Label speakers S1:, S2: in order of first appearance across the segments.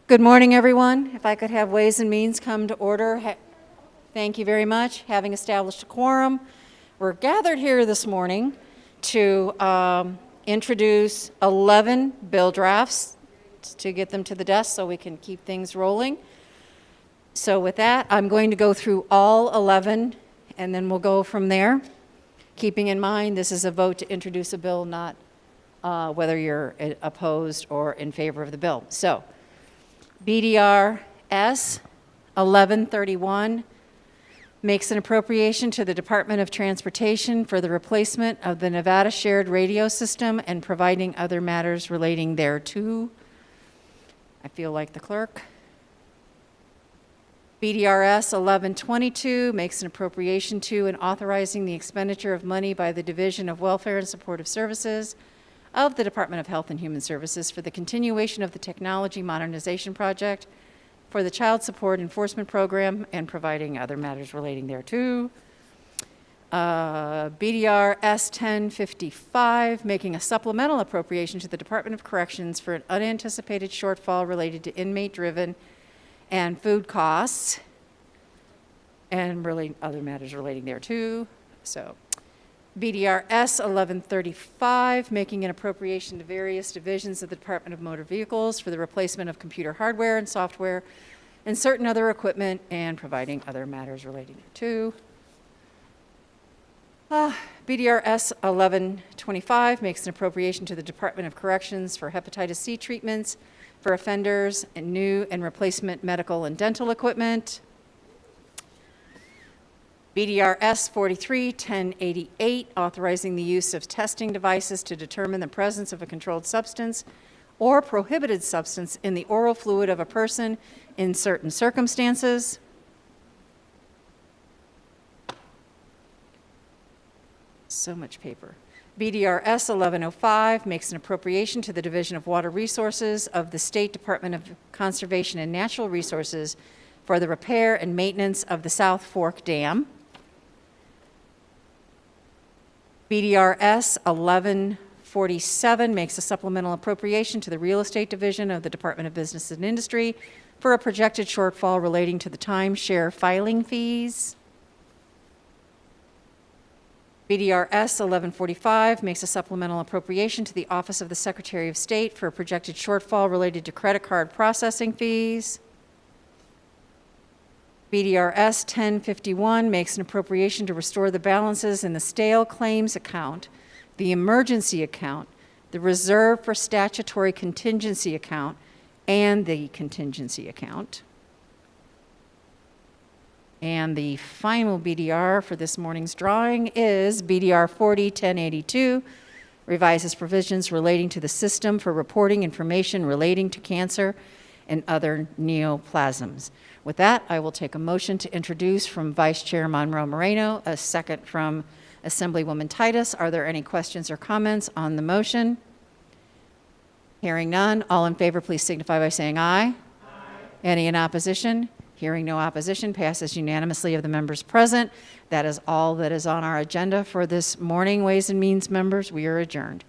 S1: Good morning, everyone. If I could have Ways and Means come to order. Thank you very much. Having established a quorum, we're gathered here this morning to introduce 11 bill drafts to get them to the desk so we can keep things rolling. So with that, I'm going to go through all 11, and then we'll go from there. Keeping in mind, this is a vote to introduce a bill, not whether you're opposed or in favor of the bill. So, BDR S 1131 makes an appropriation to the Department of Transportation for the replacement of the Nevada Shared Radio System and providing other matters relating thereto. I feel like the clerk. BDRS 1122 makes an appropriation to and authorizing the expenditure of money by the Division of Welfare and Supportive Services of the Department of Health and Human Services for the continuation of the Technology Modernization Project for the Child Support Enforcement Program and providing other matters relating thereto. BDR S1055, making a supplemental appropriation to the Department of Corrections for an unanticipated shortfall related to inmate-driven and food costs and really other matters relating thereto. So, BDR S 1135, making an appropriation to various divisions of the Department of Motor Vehicles for the replacement of computer hardware and software and certain other equipment and providing other matters relating thereto. BDR S 1125 makes an appropriation to the Department of Corrections for hepatitis C treatments for offenders and new and replacement medical and dental equipment. BDR S 43-1088, authorizing the use of testing devices to determine the presence of a controlled substance or prohibited substance in the oral fluid of a person in certain circumstances. So much paper. BDR S 1105 makes an appropriation to the Division of Water Resources of the State Department of Conservation and Natural Resources for the repair and maintenance of the South Fork Dam. BDR S 1147 makes a supplemental appropriation to the Real Estate Division of the Department of Business and Industry for a projected shortfall relating to the timeshare filing fees. BDR S 1145 makes a supplemental appropriation to the Office of the Secretary of State for a projected shortfall related to credit card processing fees. BDR S 1051 makes an appropriation to restore the balances in the stale claims account, the emergency account, the reserve for statutory contingency account, and the contingency account. And the final BDR for this morning's drawing is BDR 40-1082, revises provisions relating to the system for reporting information relating to cancer and other neoplasms. With that, I will take a motion to introduce from Vice Chair Monroe Moreno, a second from Assemblywoman Titus. Are there any questions or comments on the motion? Hearing none, all in favor, please signify by saying aye. Aye. Any in opposition? Hearing no opposition, passes unanimously of the members present. That is all that is on our agenda for this morning. Ways and Means members, we are adjourned.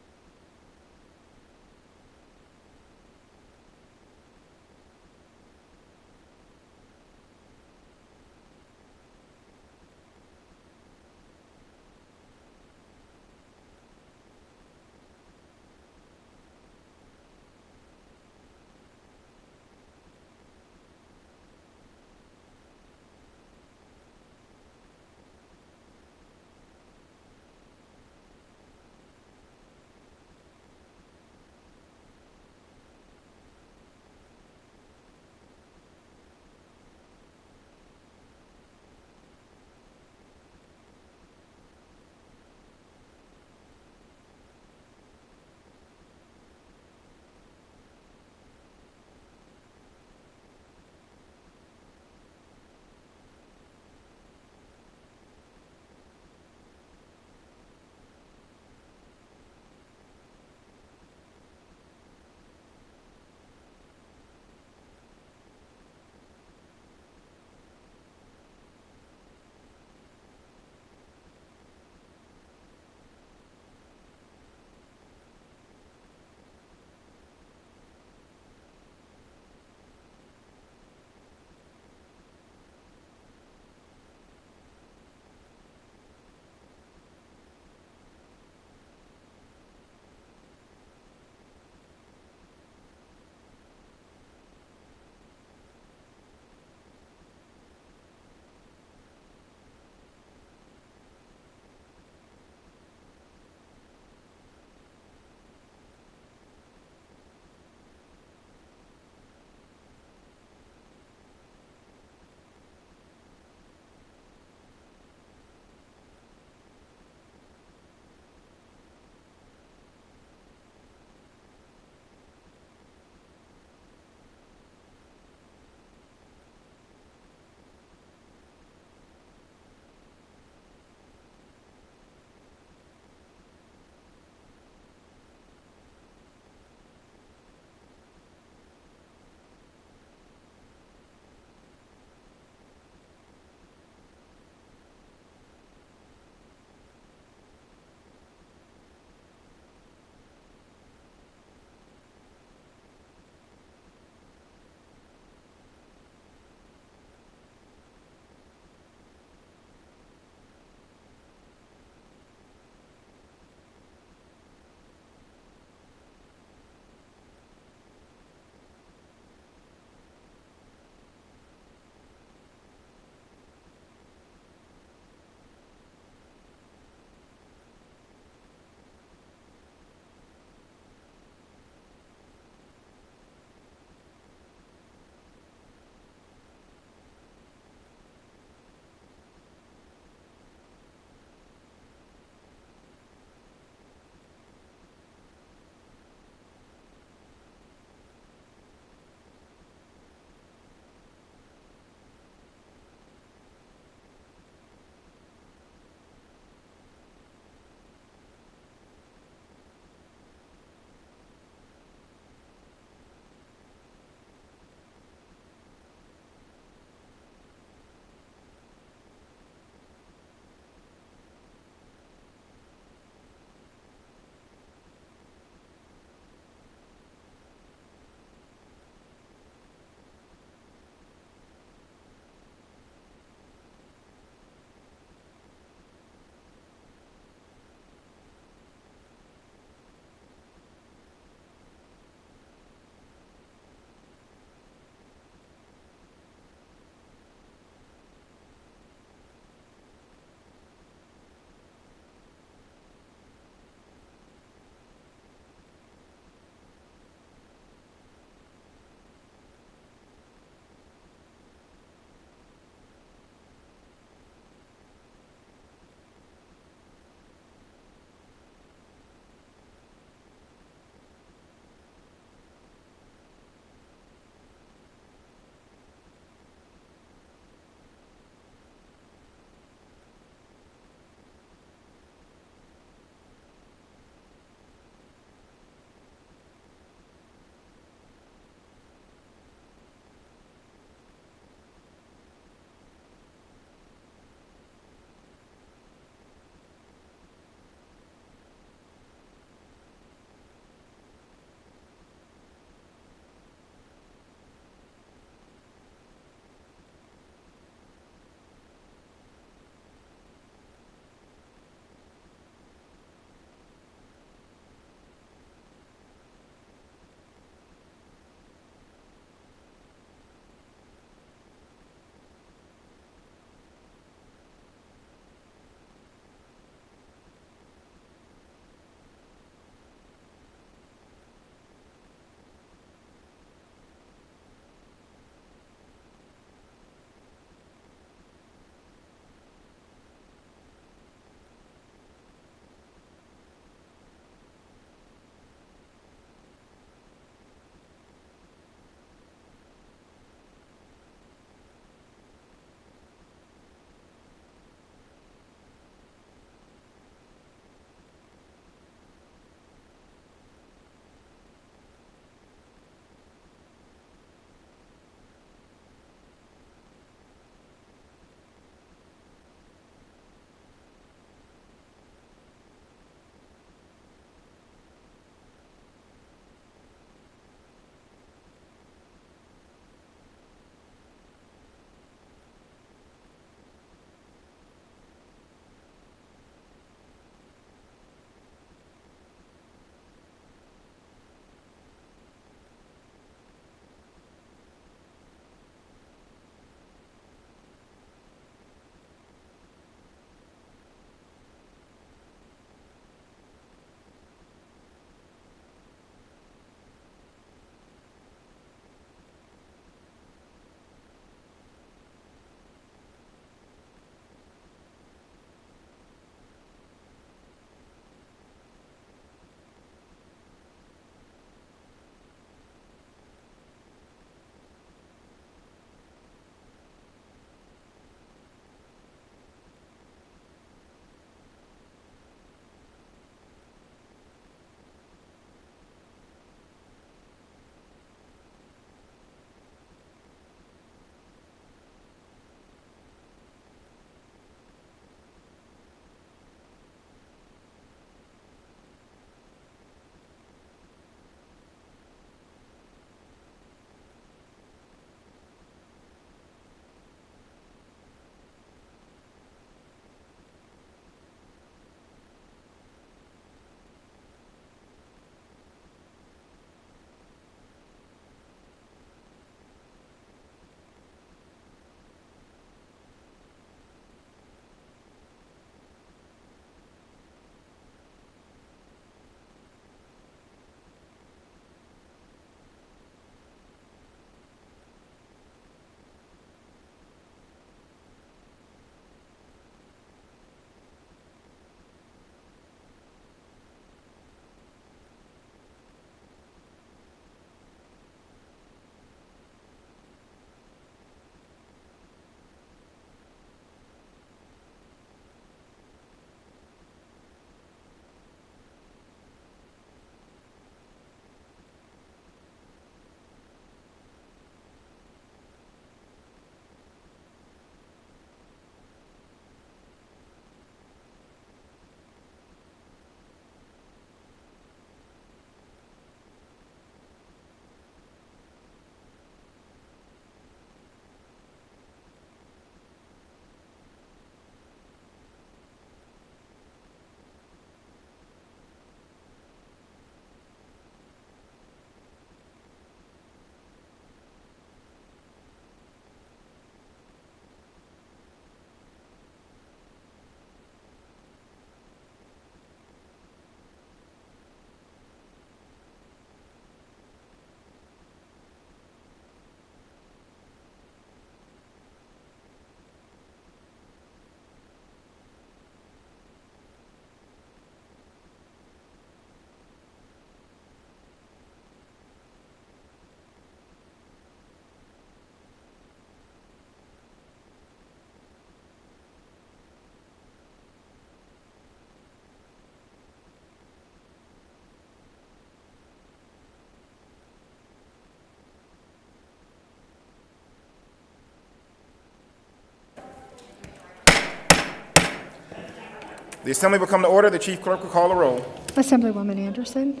S2: The assembly will come to order. The chief clerk will call the roll.
S3: Assemblywoman Anderson.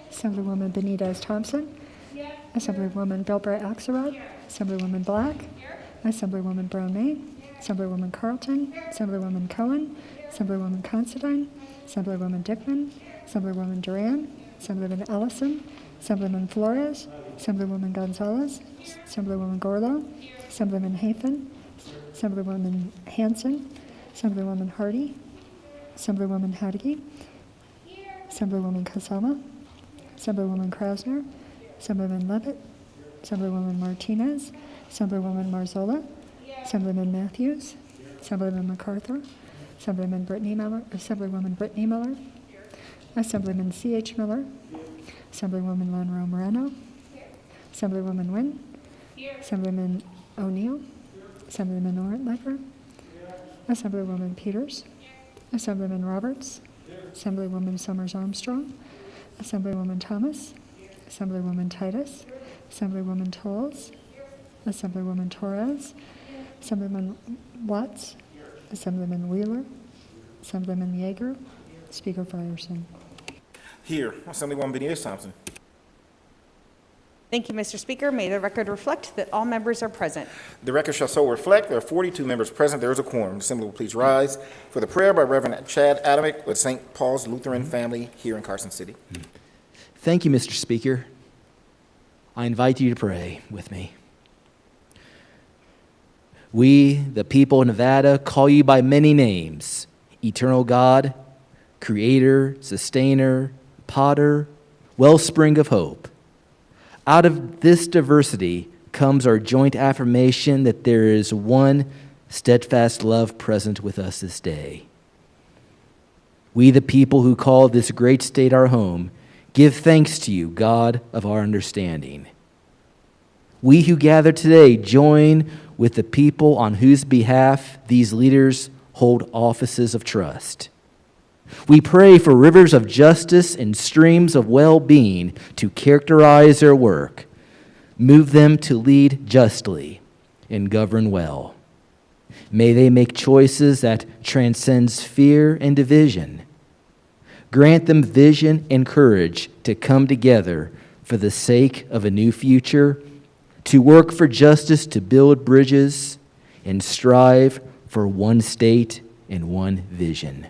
S3: Assemblywoman Benitez-Thompson. Assemblywoman Bilbray Axelrod. Assemblywoman Black. Assemblywoman Brown-May. Assemblywoman Carlton. Assemblywoman Cohen. Assemblywoman Considine. Assemblywoman Dickman. Assemblywoman Duran. Assemblyman Ellison. Assemblyman Flores. Assemblywoman Gonzalez. Assemblywoman Gorlow. Assemblyman Hafen. Assemblywoman Hanson. Assemblywoman Hardy. Assemblywoman Hadigi. Assemblywoman Kasama. Assemblywoman Krasner. Assemblyman Levitt. Assemblywoman Martinez. Assemblywoman Marzola. Assemblyman Matthews. Assemblyman MacArthur. Assemblywoman Brittany Miller. Assemblyman C.H. Miller. Assemblywoman Monroe Moreno. Assemblywoman Nguyen. Assemblyman O'Neill. Assemblyman Ortleger. Assemblywoman Peters. Assemblyman Roberts. Assemblywoman Summers Armstrong. Assemblywoman Thomas. Assemblywoman Titus. Assemblywoman Tolles. Assemblywoman Torres. Assemblyman Watts. Assemblyman Wheeler. Assemblyman Yeager. Speaker Frierson.
S2: Here, Assemblywoman Benitez-Thompson.
S4: Thank you, Mr. Speaker. May the record reflect that all members are present.
S2: The record shall so reflect. There are 42 members present. There is a quorum. The assembly will please rise for the prayer by Reverend Chad Adamick with St. Paul's Lutheran Family here in Carson City.
S5: Thank you, Mr. Speaker. I invite you to pray with me. We, the people of Nevada, call you by many names: Eternal God, Creator, Sustainer, Potter, Wellspring of Hope. Out of this diversity comes our joint affirmation that there is one steadfast love present with us this day. We, the people who call this great state our home, give thanks to you, God of our understanding. We who gather today join with the people on whose behalf these leaders hold offices of trust. We pray for rivers of justice and streams of well-being to characterize their work. Move them to lead justly and govern well. May they make choices that transcends fear and division. Grant them vision and courage to come together for the sake of a new future, to work for justice, to build bridges, and strive for one state and one vision.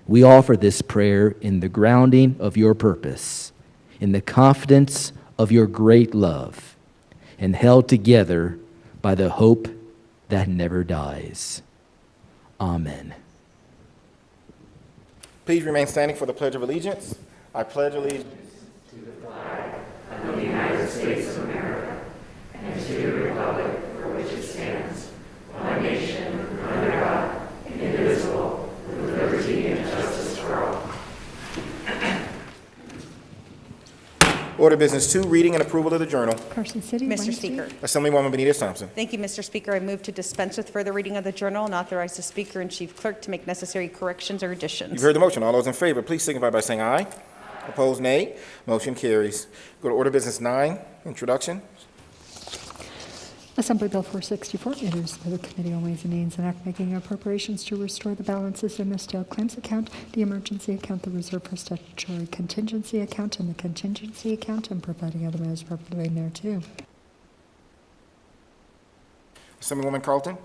S5: We offer this prayer in the grounding of your purpose, in the confidence of your great love, and held together by the hope that never dies. Amen.
S2: Please remain standing for the Pledge of Allegiance. I pledge allegiance
S6: to the flag of the United States of America and to the republic for which it stands, one nation, under God, indivisible, with liberty and justice for all.
S2: Order Business 2, reading and approval of the journal.
S3: Carson City,
S4: Mr.
S3: Wednesday.
S4: Speaker.
S2: Assemblywoman Benitez-Thompson.
S4: Thank you, Mr. Speaker. I move to dispense with further reading of the journal and authorize the Speaker and Chief Clerk to make necessary corrections or additions.
S2: You've heard the motion. All those in favor, please signify by saying aye. Opposed, nay. Motion carries. Go to Order Business 9, introduction.
S3: Assembly Bill 464, introduced by the Committee on Ways and Means, an act making appropriations to restore the balances in the stale claims account, the emergency account, the reserve for statutory contingency account, and the contingency account, and providing other matters properly thereto.
S2: Assemblywoman Carlton.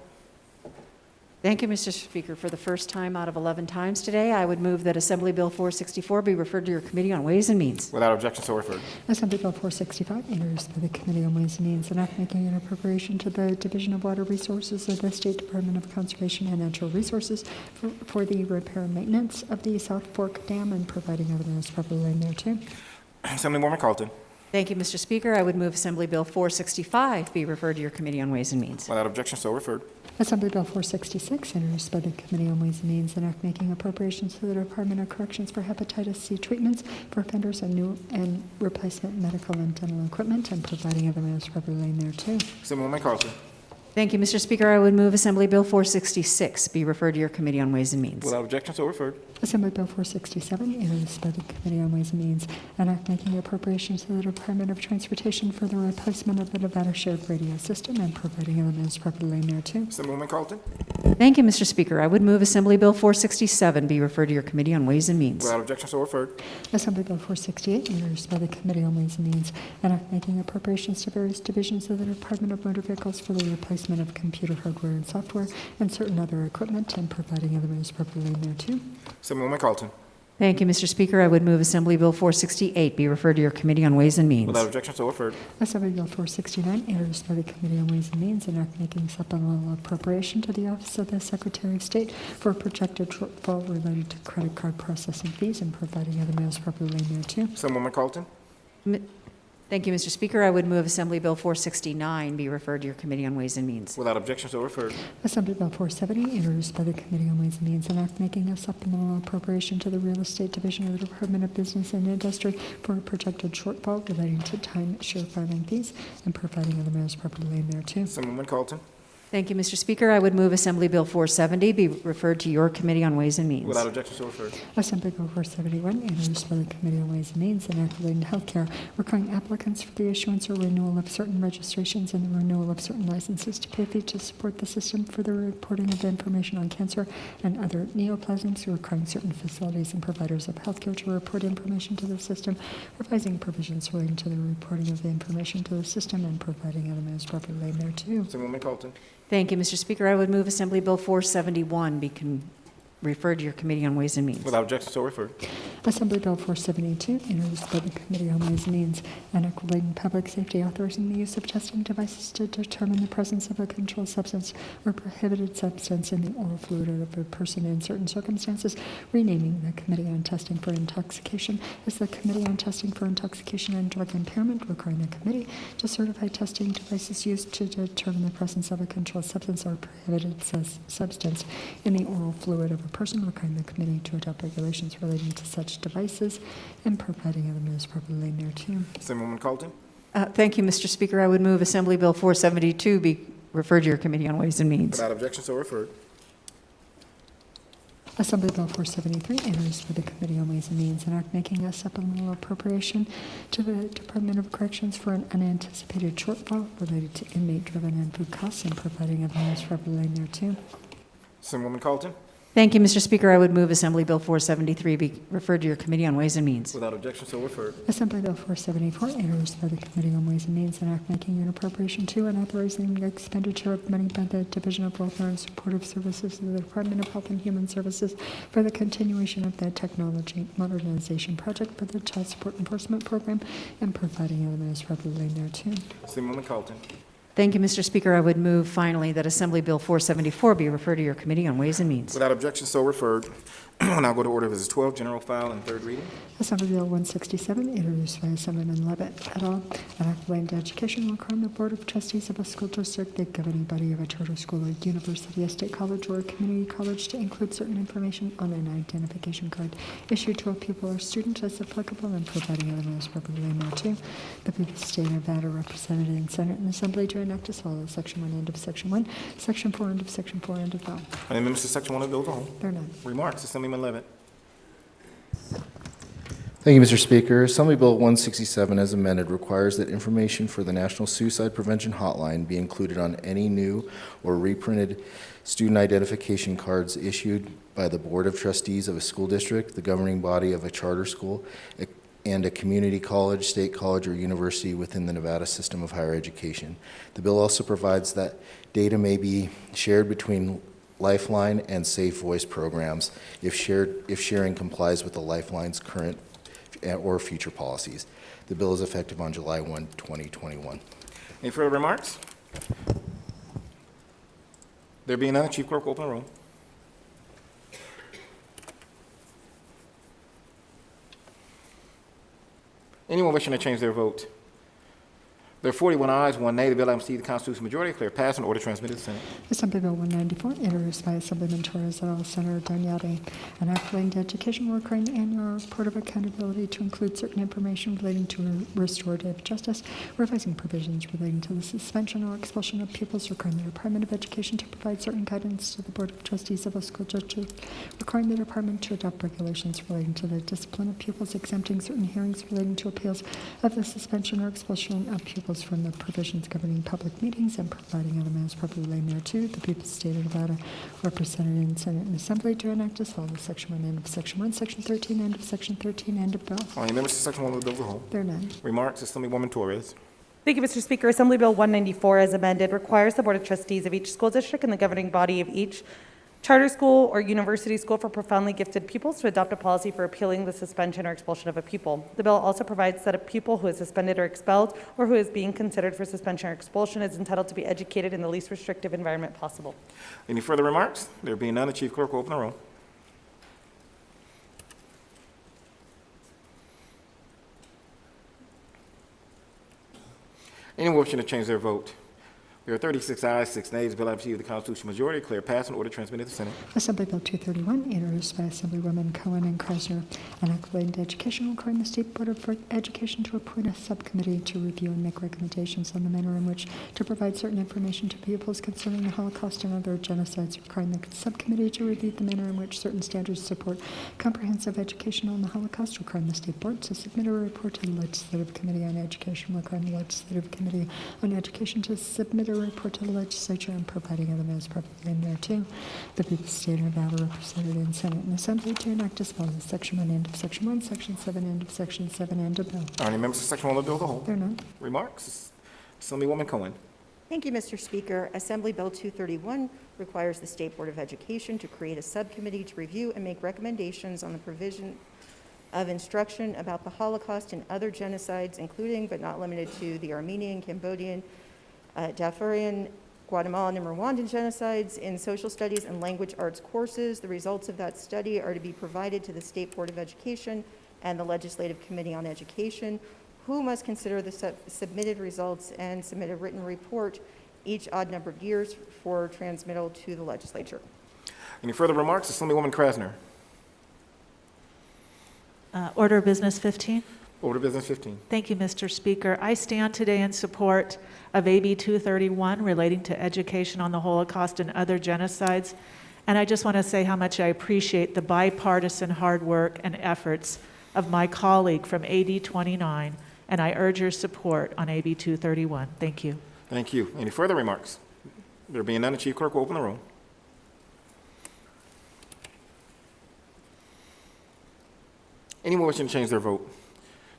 S1: Thank you, Mr. Speaker. For the first time out of 11 times today, I would move that Assembly Bill 464 be referred to your Committee on Ways and Means.
S2: Without objection, so referred.
S3: Assembly Bill 465, introduced by the Committee on Ways and Means, an act making an appropriation to the Division of Water Resources of the State Department of Conservation and Natural Resources for the repair and maintenance of the South Fork Dam and providing other matters properly thereto.
S2: Assemblywoman Carlton.
S1: Thank you, Mr. Speaker. I would move Assembly Bill 465 be referred to your Committee on Ways and Means.
S2: Without objection, so referred.
S3: Assembly Bill 466, introduced by the Committee on Ways and Means, an act making appropriations to the Department of Corrections for hepatitis C treatments for offenders and new and replacement medical and dental equipment, and providing other matters properly thereto.
S2: Assemblywoman Carlton.
S1: Thank you, Mr. Speaker. I would move Assembly Bill 466 be referred to your Committee on Ways and Means.
S2: Without objection, so referred.
S3: Assembly Bill 467, introduced by the Committee on Ways and Means, an act making appropriations to the Department of Transportation for the replacement of the Nevada Shared Radio System and providing other matters properly thereto.
S2: Assemblywoman Carlton.
S1: Thank you, Mr. Speaker. I would move Assembly Bill 467 be referred to your Committee on Ways and Means.
S2: Without objection, so referred.
S3: Assembly Bill 468, introduced by the Committee on Ways and Means, an act making appropriations to various divisions of the Department of Motor Vehicles for the replacement of computer hardware and software and certain other equipment and providing other measures appropriately thereto.
S2: Assemblywoman Carlton.
S1: Thank you, Mr. Speaker. I would move Assembly Bill 468 be referred to your Committee on Ways and Means.
S2: Without objection, so referred.
S3: Assembly Bill 469, introduced by the Committee on Ways and Means, an act making supplemental appropriation to the Office of the Secretary of State for a projected shortfall related to credit card processing fees and providing other measures appropriately thereto.
S2: Assemblywoman Carlton.
S1: Thank you, Mr. Speaker. I would move Assembly Bill 469 be referred to your Committee on Ways and Means.
S2: Without objection, so referred.
S3: Assembly Bill 470, introduced by the Committee on Ways and Means, an act making a supplemental appropriation to the Real Estate Division of the Department of Business and Industry for a projected shortfall relating to time-share filing fees and providing other measures appropriately thereto.
S2: Assemblywoman Carlton.
S1: Thank you, Mr. Speaker. I would move Assembly Bill 470 be referred to your Committee on Ways and Means.
S2: Without objection, so referred.
S3: Assembly Bill 471, introduced by the Committee on Ways and Means, an act relating to healthcare, requiring applicants for the issuance or renewal of certain registrations and the renewal of certain licenses to pay fee to support the system for the reporting of information on cancer and other neoplasms, requiring certain facilities and providers of healthcare to report information to the system, revising provisions relating to the reporting of the information to the system, and providing other measures appropriately thereto.
S2: Assemblywoman Carlton.
S1: Thank you, Mr. Speaker. I would move Assembly Bill 471 be referred to your Committee on Ways and Means.
S2: Without objection, so referred.
S3: Assembly Bill 472, introduced by the Committee on Ways and Means, an act relating to public safety authorizing the use of testing devices to determine the presence of a controlled substance or prohibited substance in the oral fluid of a person in certain circumstances, renaming the Committee on Testing for Intoxication as the Committee on Testing for Intoxication and Drug Impairment, requiring the committee to certify testing devices used to determine the presence of a controlled substance or prohibited substance in the oral fluid of a person, requiring the committee to adopt regulations relating to such devices and providing other measures appropriately thereto.
S2: Assemblywoman Carlton.
S1: Thank you, Mr. Speaker. I would move Assembly Bill 472 be referred to your Committee on Ways and Means.
S2: Without objection, so referred.
S3: Assembly Bill 473, introduced by the Committee on Ways and Means, an act making a supplemental appropriation to the Department of Corrections for an unanticipated shortfall related to inmate-driven and food costs and providing other measures appropriately thereto.
S2: Assemblywoman Carlton.
S1: Thank you, Mr. Speaker. I would move Assembly Bill 473 be referred to your Committee on Ways and Means.
S2: Without objection, so referred.
S3: Assembly Bill 474, introduced by the Committee on Ways and Means, an act making an appropriation to and authorizing the expenditure of money by the Division of Welfare and Supportive Services of the Department of Health and Human Services for the continuation of the technology modernization project for the Child Support Enforcement Program and providing other measures appropriately thereto.
S2: Assemblywoman Carlton.
S1: Thank you, Mr. Speaker. I would move finally that Assembly Bill 474 be referred to your Committee on Ways and Means.
S2: Without objection, so referred. Now go to order of Business 12, general file and third reading.
S3: Assembly Bill 167, introduced by Assemblyman Levitt et al., an act relating to education requiring the Board of Trustees of a school district, the governing body of a charter school or university, a state college, or a community college to include certain information on an identification card issued to a pupil or student as applicable and providing other measures appropriately thereto. The people of the state of Nevada represented in Senate and Assembly to enact as follows: Section 1, end of Section 1, Section 4, end of Section 4, end of bill.
S2: Any members to Section 1 of the bill as a whole?
S3: There are none.
S2: Remarks, Assemblyman Levitt.
S7: Thank you, Mr. Speaker. Assembly Bill 167, as amended, requires that information for the National Suicide Prevention Hotline be included on any new or reprinted student identification cards issued by the Board of Trustees of a school district, the governing body of a charter school, and a community college, state college, or university within the Nevada system of higher education. The bill also provides that data may be shared between Lifeline and Safe Voice programs if sharing complies with the Lifeline's current or future policies. The bill is effective on July 1, 2021.
S2: Any further remarks? There being none, the Chief Clerk will open the roll. Anyone wishing to change their vote? There are 41 ayes, 1 nay. The bill having received the constitutional majority, declare passed and order transmitted to the Senate.
S3: Assembly Bill 194, introduced by Assemblyman Torres et al., Senator Daniati, an act relating to education requiring the annual report of accountability to include certain information relating to restorative justice, revising provisions relating to the suspension or expulsion of pupils, requiring the Department of Education to provide certain guidance to the Board of Trustees of a school district, requiring the department to adopt regulations relating to the discipline of pupils, exempting certain hearings relating to appeals of the suspension or expulsion of pupils articles from the provisions governing public meetings and providing other matters properly laid thereto, the people of the state of Nevada, represented in Senate and Assembly, to enact as follows. Section 1, end of Section 1, Section 13, end of Section 13, end of bill.
S2: Are any members to Section 1 of the bill as a whole?
S3: There are none.
S2: Remarks, Assemblywoman Torres.
S4: Thank you, Mr. Speaker. Assembly Bill 194, as amended, requires the Board of Trustees of each school district and the governing body of each charter school or university school for profoundly gifted pupils to adopt a policy for appealing the suspension or expulsion of a pupil. The bill also provides that a pupil who is suspended or expelled or who is being considered for suspension or expulsion is entitled to be educated in the least restrictive environment possible.
S2: Any further remarks? There being none, the Chief Clerk will open the roll. Anyone wishing to change their vote? There are 36 ayes, 6 nays. Bill having received the constitutional majority, declare passed and order transmitted to the Senate.
S3: Assembly Bill 231, introduced by Assemblywomen Cohen and Krasner, an act relating to education requiring the State Board of Education to appoint a subcommittee to review and make recommendations on the manner in which to provide certain information to pupils concerning the Holocaust and other genocides, requiring the subcommittee to review the manner in which certain standards support comprehensive education on the Holocaust, requiring the State Board to submit a report to the Legislative Committee on Education, requiring the Legislative Committee on Education to submit a report to the Legislature and providing other matters properly in there too. The people of the state of Nevada, represented in Senate and Assembly, to enact as follows. Section 1, end of Section 1, Section 7, end of Section 7, end of bill.
S2: Are any members to Section 1 of the bill as a whole?
S3: There are none.
S2: Remarks? Assemblywoman Cohen.
S8: Thank you, Mr. Speaker. Assembly Bill 231 requires the State Board of Education to create a subcommittee to review and make recommendations on the provision of instruction about the Holocaust and other genocides, including but not limited to the Armenian, Cambodian, Darfurian, Guatemalan, and Rwandan genocides in social studies and language arts courses. The results of that study are to be provided to the State Board of Education and the Legislative Committee on Education, who must consider the submitted results and submit a written report each odd-numbered years for transmittal to the Legislature.
S2: Any further remarks? Assemblywoman Krasner.
S9: Order of Business 15.
S2: Order of Business 15.
S9: Thank you, Mr. Speaker. I stand today in support of AB 231 relating to education on the Holocaust and other genocides. And I just want to say how much I appreciate the bipartisan hard work and efforts of my colleague from AD 29, and I urge your support on AB 231. Thank you.
S2: Thank you. Any further remarks? There being none, the Chief Clerk will open the roll. Anyone wishing to change their vote?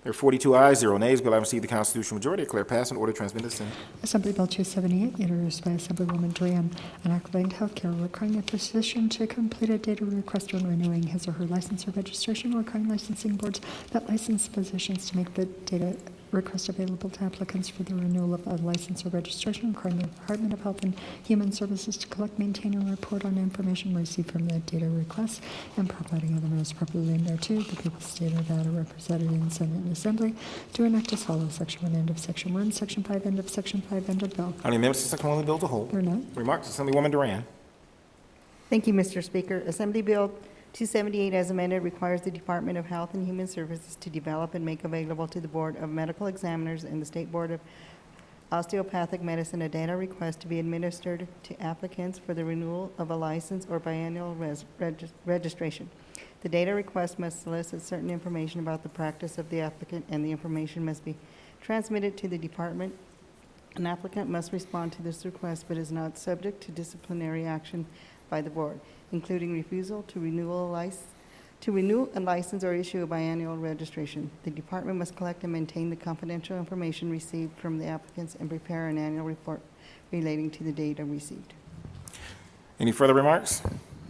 S2: There are 42 ayes, 0 nays. Bill having received the constitutional majority, declare passed and order transmitted to the Senate.
S3: Assembly Bill 278, introduced by Assemblywoman Duran, an act relating to healthcare, requiring a physician to complete a data request when renewing his or her license or registration, requiring licensing boards that license physicians to make the data request available to applicants for the renewal of a license or registration, requiring the Department of Health and Human Services to collect, maintain, and report on information received from the data requests, and providing other matters properly in there too. The people of the state of Nevada, represented in Senate and Assembly, to enact as follows. Section 1, end of Section 1, Section 5, end of Section 5, end of bill.
S2: Are any members to Section 1 of the bill as a whole?
S3: There are none.
S2: Remarks? Assemblywoman Duran.
S10: Thank you, Mr. Speaker. Assembly Bill 278, as amended, requires the Department of Health and Human Services to develop and make available to the Board of Medical Examiners and the State Board of Osteopathic Medicine a data request to be administered to applicants for the renewal of a license or biannual registration. The data request must solicit certain information about the practice of the applicant, and the information must be transmitted to the department. An applicant must respond to this request, but is not subject to disciplinary action by the board, including refusal to renew a license or issue a biannual registration. The department must collect and maintain the confidential information received from the applicants and prepare an annual report relating to the data received.
S2: Any further remarks?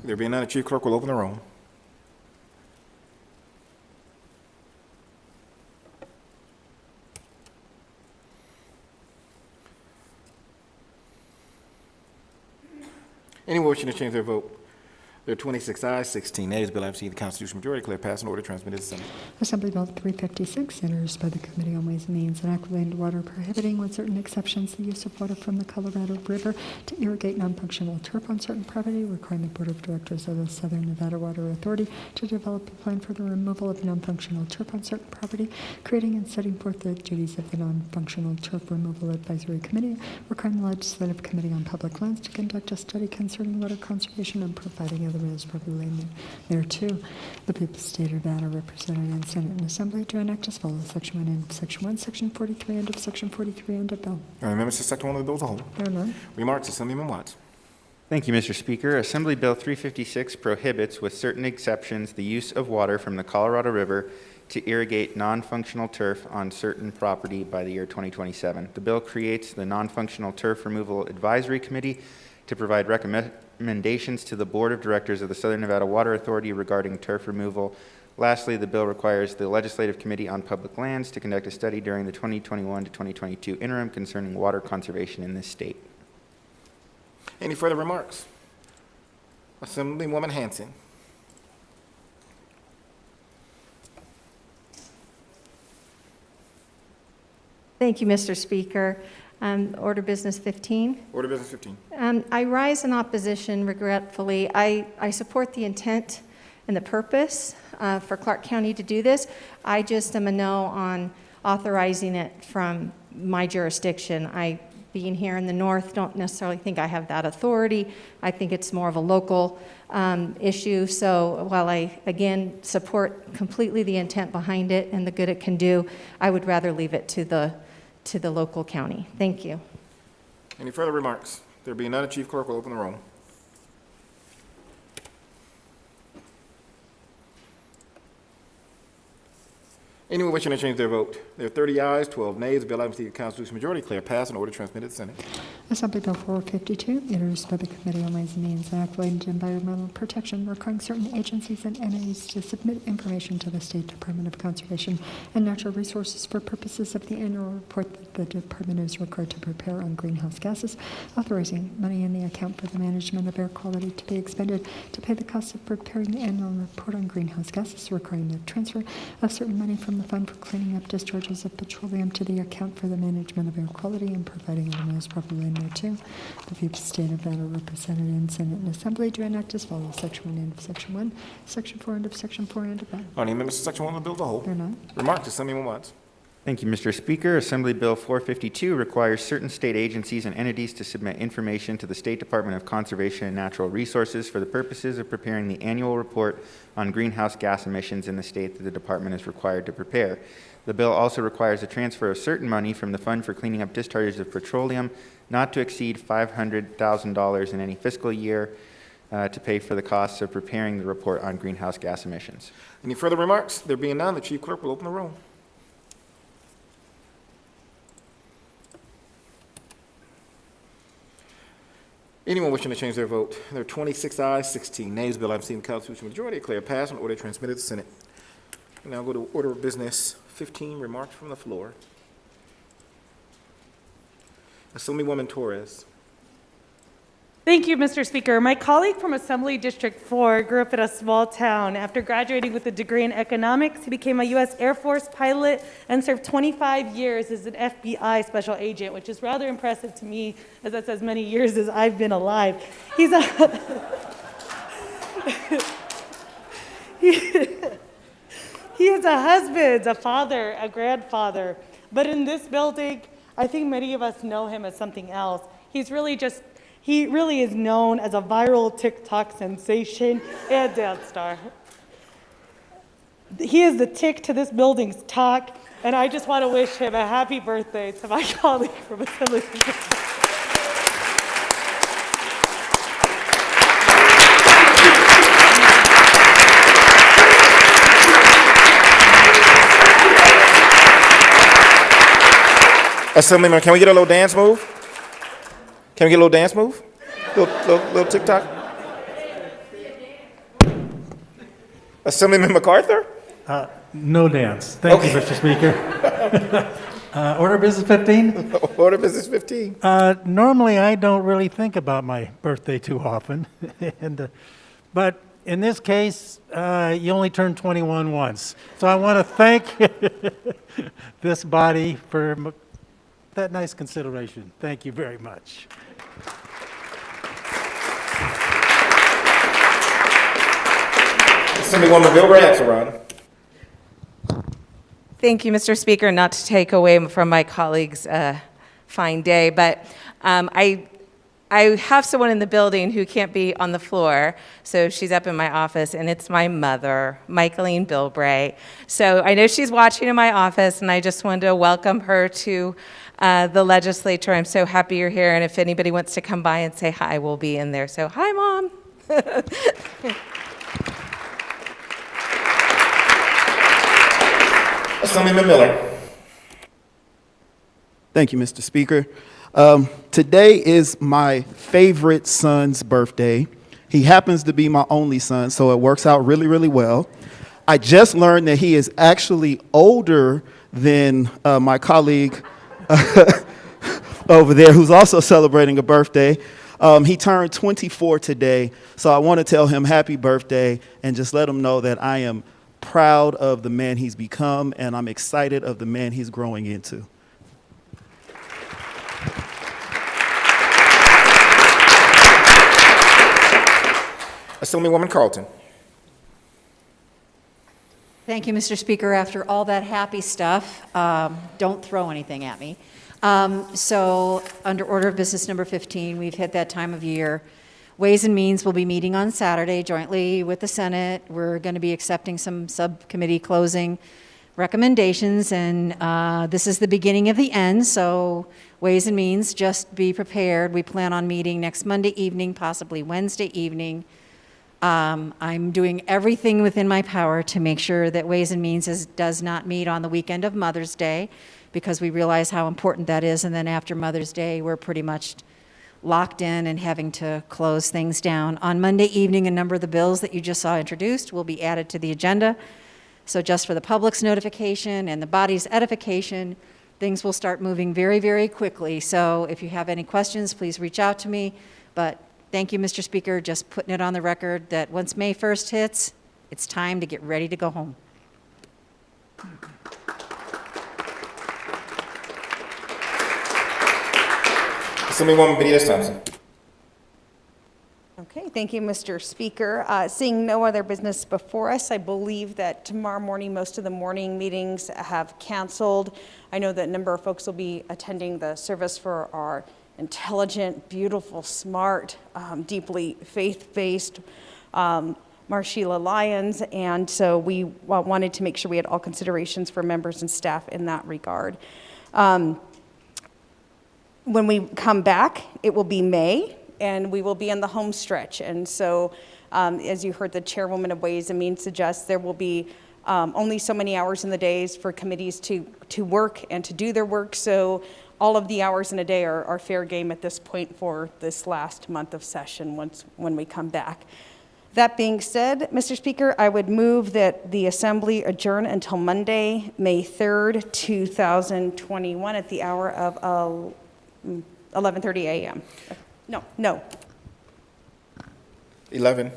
S2: There being none, the Chief Clerk will open the roll. Anyone wishing to change their vote? There are 26 ayes, 16 nays. Bill having received the constitutional majority, declare passed and order transmitted to the Senate.
S3: Assembly Bill 356, introduced by the Committee on Ways and Means, an act relating to water prohibiting, with certain exceptions, the use of water from the Colorado River to irrigate non-functional turf on certain property, requiring the Board of Directors of the Southern Nevada Water Authority to develop a plan for the removal of non-functional turf on certain property, creating and setting forth the duties of the Non-Functional Turf Removal Advisory Committee, requiring the Legislative Committee on Public Lands to conduct a study concerning water conservation and providing otherwise properly named thereto. The people of the state of Nevada, represented in Senate and Assembly, to enact as follows. Section 1, end of Section 1, Section 43, end of Section 43, end of bill.
S2: Amendments to Section 1 of the bill as a whole.
S3: There are none.
S2: Remarks, Assemblyman Watts.
S11: Thank you, Mr. Speaker. Assembly Bill 356 prohibits, with certain exceptions, the use of water from the Colorado River to irrigate non-functional turf on certain property by the year 2027. The bill creates the Non-Functional Turf Removal Advisory Committee to provide recommendations to the Board of Directors of the Southern Nevada Water Authority regarding turf removal. Lastly, the bill requires the Legislative Committee on Public Lands to conduct a study during the 2021 to 2022 interim concerning water conservation in this state.
S2: Any further remarks? Assemblywoman Hanson.
S8: Thank you, Mr. Speaker. Order Business 15.
S2: Order Business 15.
S8: I rise in opposition, regretfully. I support the intent and the purpose for Clark County to do this. I just am a no on authorizing it from my jurisdiction. Being here in the north, don't necessarily think I have that authority. I think it's more of a local issue. So while I, again, support completely the intent behind it and the good it can do, I would rather leave it to the local county. Thank you.
S2: Any further remarks? There being none, the Chief Clerk will open the roll. Anyone wishing to change their vote? There are 30 ayes, 12 nays. The bill having received a constitutional majority, declare passed and order transmitted to the Senate.
S3: Assembly Bill 452, introduced by the Committee on Ways and Means and Act relating to environmental protection, requiring certain agencies and entities to submit information to the State Department of Conservation and Natural Resources for purposes of the annual report that the department is required to prepare on greenhouse gases, authorizing money in the account for the management of air quality to be expended to pay the cost of preparing the annual report on greenhouse gases, requiring the transfer of certain money from the fund for cleaning up discharges of petroleum to the account for the management of air quality and providing otherwise properly thereto. The people of the state of Nevada, represented in Senate and Assembly, to enact as follows. Section 1, end of Section 1, Section 4, end of Section 4, end of that.
S2: On the amendments to Section 1 of the bill as a whole.
S3: There are none.
S2: Remarks, Assemblyman Watts.
S11: Thank you, Mr. Speaker. Assembly Bill 452 requires certain state agencies and entities to submit information to the State Department of Conservation and Natural Resources for the purposes of preparing the annual report on greenhouse gas emissions in the state that the department is required to prepare. The bill also requires a transfer of certain money from the Fund for Cleaning Up Discharges of Petroleum not to exceed $500,000 in any fiscal year to pay for the costs of preparing the report on greenhouse gas emissions.
S2: Any further remarks? There being none, the Chief Clerk will open the roll. Anyone wishing to change their vote? There are 26 ayes, 16 nays. Bill having received the constitutional majority, declare passed and order transmitted to the Senate. We now go to Order of Business 15, remarks from the floor. Assemblywoman Torres.
S4: Thank you, Mr. Speaker. My colleague from Assembly District 4 grew up in a small town. After graduating with a degree in economics, he became a U.S. Air Force pilot and served 25 years as an FBI special agent, which is rather impressive to me, as that's as many years as I've been alive. He is a husband, a father, a grandfather. But in this building, I think many of us know him as something else. He really is known as a viral TikTok sensation and dance star. He is the tick to this building's talk, and I just want to wish him a happy birthday to my colleague from Assembly.
S2: Assemblyman, can we get a little dance move? Can we get a little dance move? Little TikTok? Assemblyman MacArthur?
S12: No dance. Thank you, Mr. Speaker. Order Business 15?
S2: Order Business 15.
S12: Normally, I don't really think about my birthday too often, but in this case, you only turn 21 once. So I want to thank this body for that nice consideration. Thank you very much.
S2: Assemblywoman Bill Axelrod.
S13: Thank you, Mr. Speaker. Not to take away from my colleague's fine day, but I I have someone in the building who can't be on the floor, so she's up in my office, and it's my mother, Michaeline Bilbray. So I know she's watching in my office, and I just wanted to welcome her to the legislature. I'm so happy you're here, and if anybody wants to come by and say hi, we'll be in there. So hi, Mom.
S2: Assemblyman Miller.
S14: Thank you, Mr. Speaker. Today is my favorite son's birthday. He happens to be my only son, so it works out really, really well. I just learned that he is actually older than my colleague over there, who's also celebrating a birthday. He turned 24 today, so I want to tell him happy birthday and just let him know that I am proud of the man he's become, and I'm excited of the man he's growing into.
S2: Assemblywoman Carlton.
S1: Thank you, Mr. Speaker. After all that happy stuff, don't throw anything at me. So under order of business number 15, we've hit that time of year. Ways and Means will be meeting on Saturday jointly with the Senate. We're going to be accepting some subcommittee closing recommendations, and this is the beginning of the end, so Ways and Means, just be prepared. We plan on meeting next Monday evening, possibly Wednesday evening. I'm doing everything within my power to make sure that Ways and Means does not meet on the weekend of Mother's Day, because we realize how important that is, and then after Mother's Day, we're pretty much locked in and having to close things down. On Monday evening, a number of the bills that you just saw introduced will be added to the agenda. So just for the public's notification and the body's edification, things will start moving very, very quickly. So if you have any questions, please reach out to me. But thank you, Mr. Speaker, just putting it on the record that once May 1st hits, it's time to get ready to go home.
S2: Assemblywoman Benitez Thompson.
S10: Okay, thank you, Mr. Speaker. Seeing no other business before us, I believe that tomorrow morning, most of the morning meetings have canceled. I know that a number of folks will be attending the service for our intelligent, beautiful, smart, deeply faith-based Marshila Lyons, and so we wanted to make sure we had all considerations for members and staff in that regard. When we come back, it will be May, and we will be in the home stretch. And so, as you heard the chairwoman of Ways and Means suggest, there will be only so many hours in the days for committees to work and to do their work. So all of the hours in a day are fair game at this point for this last month of session when we come back. That being said, Mr. Speaker, I would move that the Assembly adjourn until Monday, May 3rd, 2021 at the hour of 11:30 a.m. No.
S2: 11.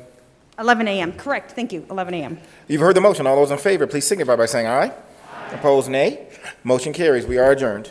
S10: 11 a.m., correct, thank you, 11 a.m.
S2: You've heard the motion. All those in favor, please signify by saying aye. Opposed, nay. Motion carries. We are adjourned.